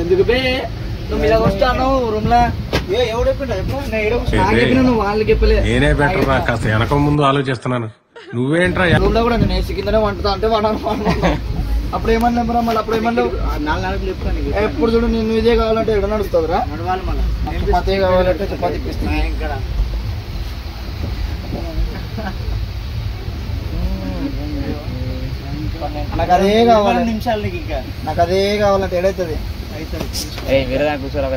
ఎందుకు బే నువ్వు ఇలా వస్తాను రూమ్ లా నేనే బెటర్ రా, కాస్త వెనక ముందు ఆలోచిస్తున్నాను. నువ్వేంట్రా రూమ్ లో కూడా నేను కిందనే వండుతా అంటే అప్పుడు ఏమన్నా మళ్ళీ అప్పుడు ఏమన్నా ఎప్పుడు చూడు నేను ఇదే కావాలంటే ఎక్కడ నడుస్తుందిరా చపాతీ కావాలంటే చపాతీ ఇప్పిస్తున్నా ఇక్కడ నాకు అదే కావాలి నిమిషాలు నాకు అదే కావాలంటే ఏడవుతుంది వేరే దానికి కూర్చోరా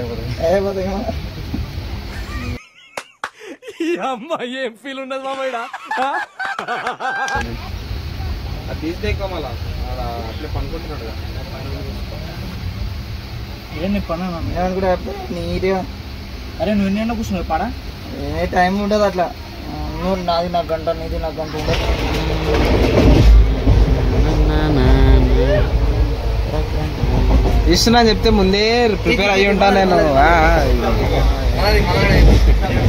అమ్మాయి ఏం ఫీల్ ఉండదు మామయ్య. తీస్తే మళ్ళా అట్లే పనుకుంటున్నాడు కదా. ఏంటి పని కూడా నీట్గా. అరే నువ్వు ఎన్నైనా కూర్చున్నావు పాడ ఏ టైం ఉండదు అట్లా. నువ్వు నాది నాకు గంట నీది నాకు గంట ఉండదు. ఇస్తున్నా చెప్తే ముందే ప్రిపేర్ అయ్యి ఉంటాను నేను.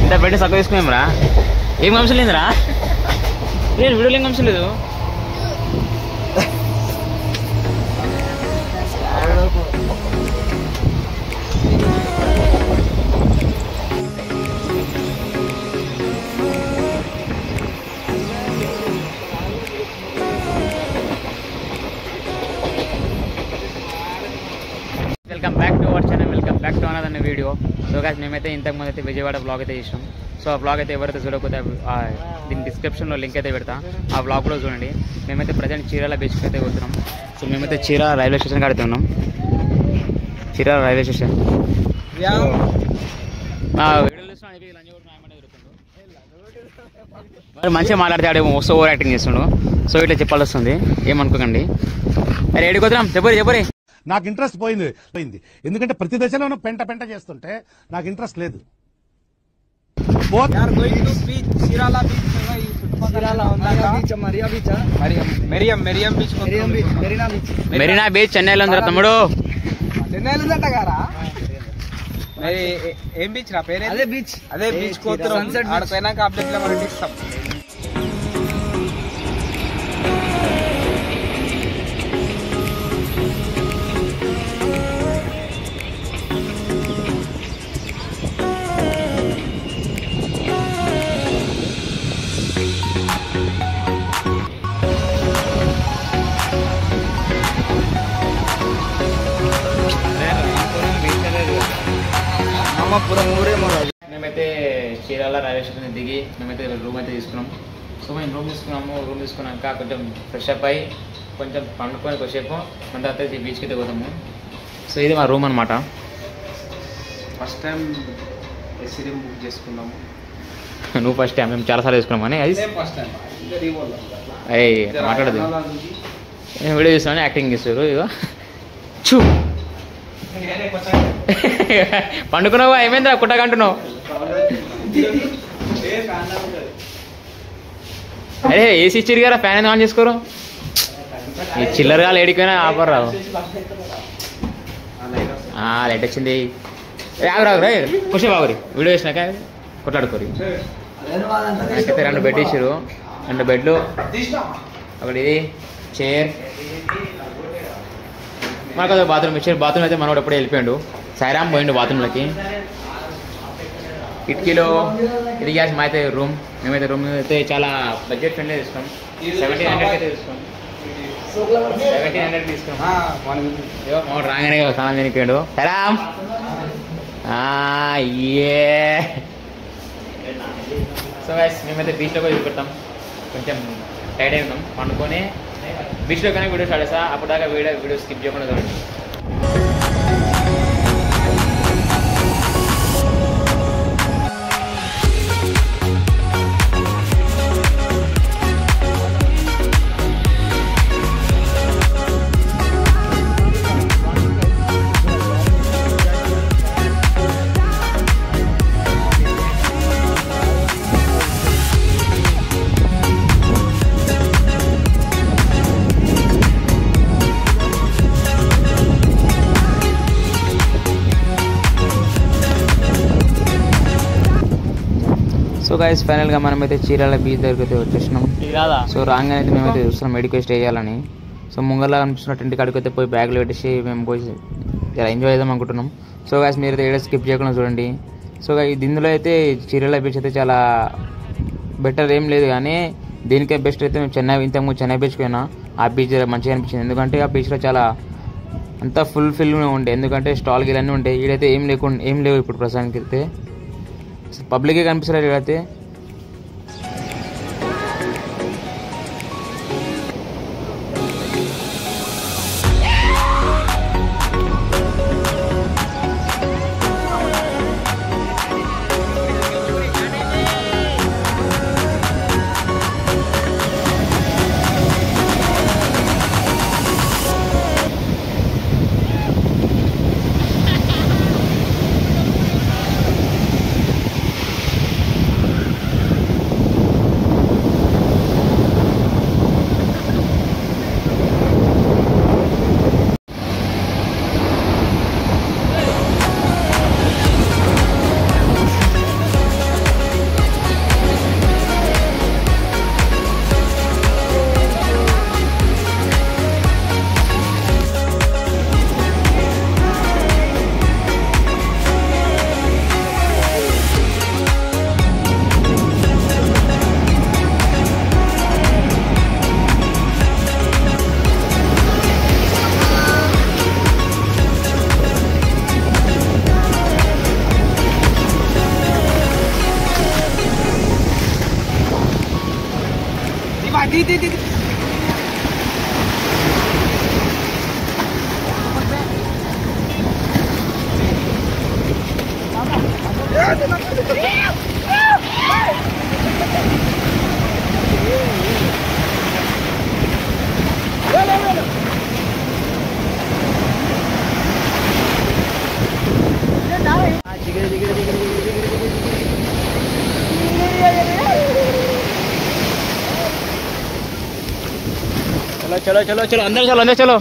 ఇంత పెట్టి సక్క తీసుకున్నాం రా. ఏం అంశం లేదురా, వీడియోలో ఏం అంశం లేదు. Welcome back to our channel, welcome back to another video. So guys మేమైతే ఇంతకుముందు అయితే విజయవాడ బ్లాగ్ అయితే చేసాం. సో ఆ బ్లాగ్ అయితే ఎవరైతే చూడకపోతే దీని డిస్క్రిప్షన్లో లింక్ అయితే పెడతా, ఆ బ్లాగ్ కూడా చూడండి. మేమైతే ప్రజెంట్ చీరాల బీచ్కి అయితే పోతున్నాం. సో మేమైతే చీరాల రైల్వే స్టేషన్ కాడితే ఉన్నాం. చీరాల రైల్వే స్టేషన్ మరి మంచిగా మాట్లాడితే మస్తు ఓవర్ యాక్టింగ్ చేస్తుండు. సో ఇట్లా చెప్పాల్సి వస్తుంది, ఏమనుకోకండి. మరి ఏడిపోతున్నాం చెప్పరి. నాకు ఇంట్రెస్ట్ పోయింది. ఎందుకంటే ప్రతి దశలోనూ పెంట చేస్తుంటే నాకు ఇంట్రెస్ట్ లేదు. మెరీనా బీచ్ చెన్నైలో ఉందిరా తమ్ముడు. చెన్నైలో ఉందంట గారా? ఏం బీచ్ రా పేరు? అదే బీచ్ పోతున్నాం. ఆడిపోయినాక అప్డేట్ మనం ఇస్తాం. మేమైతే చీరాల రైల్వే స్టేషన్ దిగి మేమైతే రూమ్ అయితే తీసుకున్నాం. సో మేము రూమ్ తీసుకున్నాక కొంచెం ఫ్రెష్ అప్ అయ్యి కొంచెం పండుకొని కొద్దిసేపు మన తర్వాత బీచ్కి అయితే పోతాము. సో ఇది మా రూమ్ అనమాట. First time AC room book చేసుకున్నాము. నువ్వు ఫస్ట్ టైం, మేము చాలాసార్లు తీసుకున్నామని. అది ఫస్ట్ టైం మాట్లాడదు, వీడియో చూస్తున్నాను యాక్టింగ్ చేస్తారు. ఇగో చూ పండుకున్నావు ఏమైందిరా కుట్టకంటున్నావు? అరే ఏసీ ఇచ్చిరు కదా, ఫ్యాన్ ఆన్ చేసుకోరు. ఈ చిల్లరగా లేడిపోయినా ఆపరు రావు. లైట్ వచ్చింది. రాగురా ఖుషి బాగురి వీడియో వేసినాక కొట్లాడుకోరు. నాకైతే 2 బెడ్ ఇచ్చారు, 2 బెడ్లు, ఒకటి ఇది చైర్, మనకు అదే బాత్రూమ్ ఇచ్చారు. బాత్రూమ్ అయితే మనోడు ఎప్పుడే వెళ్ళిపోయాడు. సాయిరామ్ పోయిండు బాత్రూమ్లకి. కిటికీలో ఇది గ్యాస్ మా అయితే రూమ్. మేమైతే రూమ్ అయితే చాలా బడ్జెట్ ఫ్రెండ్లీ తీసుకున్నాం. 1700 అయితే తీసుకున్నాం. 1700 తీసుకున్నాం. మనోడు రాగానే స్నానం తినిపోయాడు. సాయిరామ్ సో గైస్ మేమైతే బీచ్లో పోయి చూపెడతాం. కొంచెం టైడ్ అయి ఉన్నాం, పండుకొని బీచ్లో కానీ వీడియో స్టార్ట్ చేస్తా. అప్పుడు దాకా వీడియో స్కిప్ చేయకుండా చూడండి. సో గైస్ ఫైనల్గా మనమైతే చీరాల బీచ్ దగ్గరికి అయితే వచ్చేసినాం. సో రాగానే అయితే మేమైతే చూస్తున్నాం మెడికల్ స్టే చేయాలని. సో ముంగల్లా కనిపిస్తున్న టెంట్ కాడికి అయితే పోయి బ్యాగ్లో పెట్టేసి మేము పోయి చాలా ఎంజాయ్ చేద్దాం అనుకుంటున్నాం. సో గాయస్ మీరు ఏదో స్కిప్ చేయకుండా చూడండి. సో ఇందులో అయితే చీరల బీచ్ అయితే చాలా బెటర్ ఏం లేదు, కానీ దీనికే బెస్ట్ అయితే మేము ఇంతకుముందు చెన్నై బీచ్కి పోయినా. ఆ బీచ్ మంచిగా అనిపించింది, ఎందుకంటే ఆ బీచ్లో చాలా అంతా ఫుల్ఫిల్గా ఉండే, ఎందుకంటే స్టాల్ గిలన్నీ ఉంటాయి. ఈడైతే ఏం లేవు ఇప్పుడు ప్రస్తుతానికి అయితే, పబ్లికే కనిపిస్తారు ఈడైతే. चलो चलो चलो अंदर चलो अंदर चलो.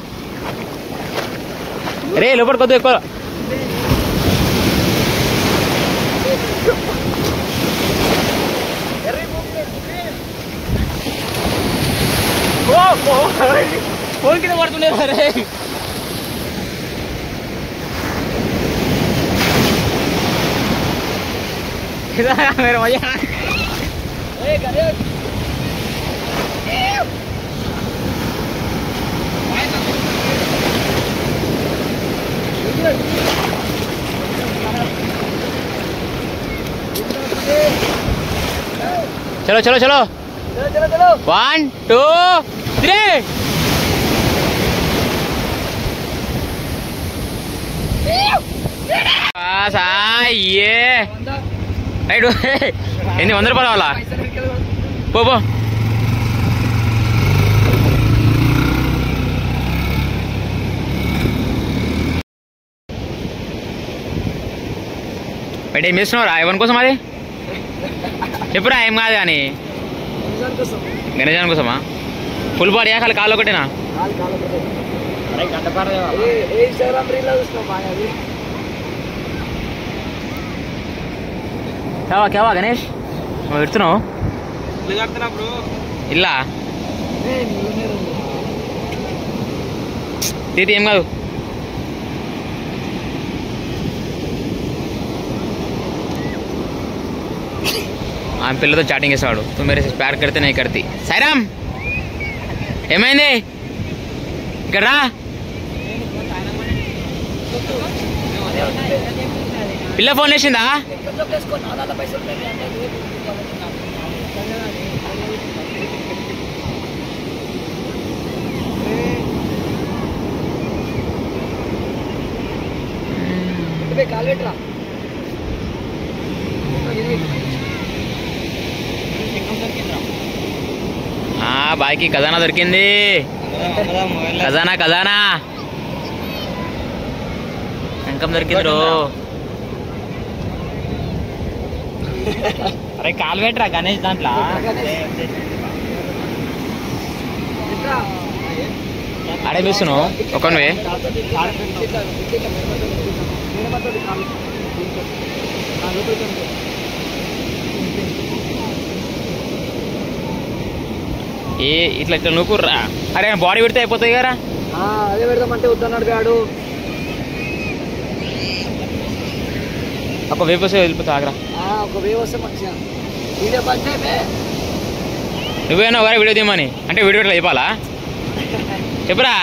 अरे लोपड़ को देखो. फोन कितना पड़तुंडे रे. मेरा मजा. चलो चलो चलो 1 2 3. ये రైట్ ఎన్ని 100 రూపాయలు కావాలా? పో పో. బయట ఏం చేస్తున్నావురా? ఎవరి కోసం అది చెప్పురా. ఏం కాదు కానీ గణేశాని కోసమా? ఫుల్ బాడీయా ఖాళీ కాలు ఒకటేనా? కేవా కేవా గణేష్ నువ్వు పెడుతున్నావు ఇల్లా తీతి ఏం కాదు. ఆమె పిల్లతో చాటింగ్ చేసేవాడు. తు మేరే సే ప్యార్ కడితే నేను కడితే. సాయిరామ్ ఏమైంది? ఇక్కడ రా. పిల్ల ఫోన్ చేసిందా? బాయ్కి ఖజానా దొరికింది. ఖజానా ఖజానా ఇంకం దొరికింది రో. అరే కాలు పెట్టరా గణేష్ దాంట్లో. ఆడే చూస్తున్నావు ఒకనివే. ఇట్లా ఇట్లా నూకుర్రా. అరే బాడీ పెడితే అయిపోతాయి కదా. అదే పెడదామంటే వద్దన్నాడు గాడు. ఒక వేవ్ వస్తే వెళ్ళిపోతా ఆగ్రా. ఒక వేవ్ వస్తే మంచిగా వీడియో పని నువ్వేనా ఒకరే వీడియో తీయమని అంటే వీడియో ఇట్లా చెప్పాలా చెప్పురా.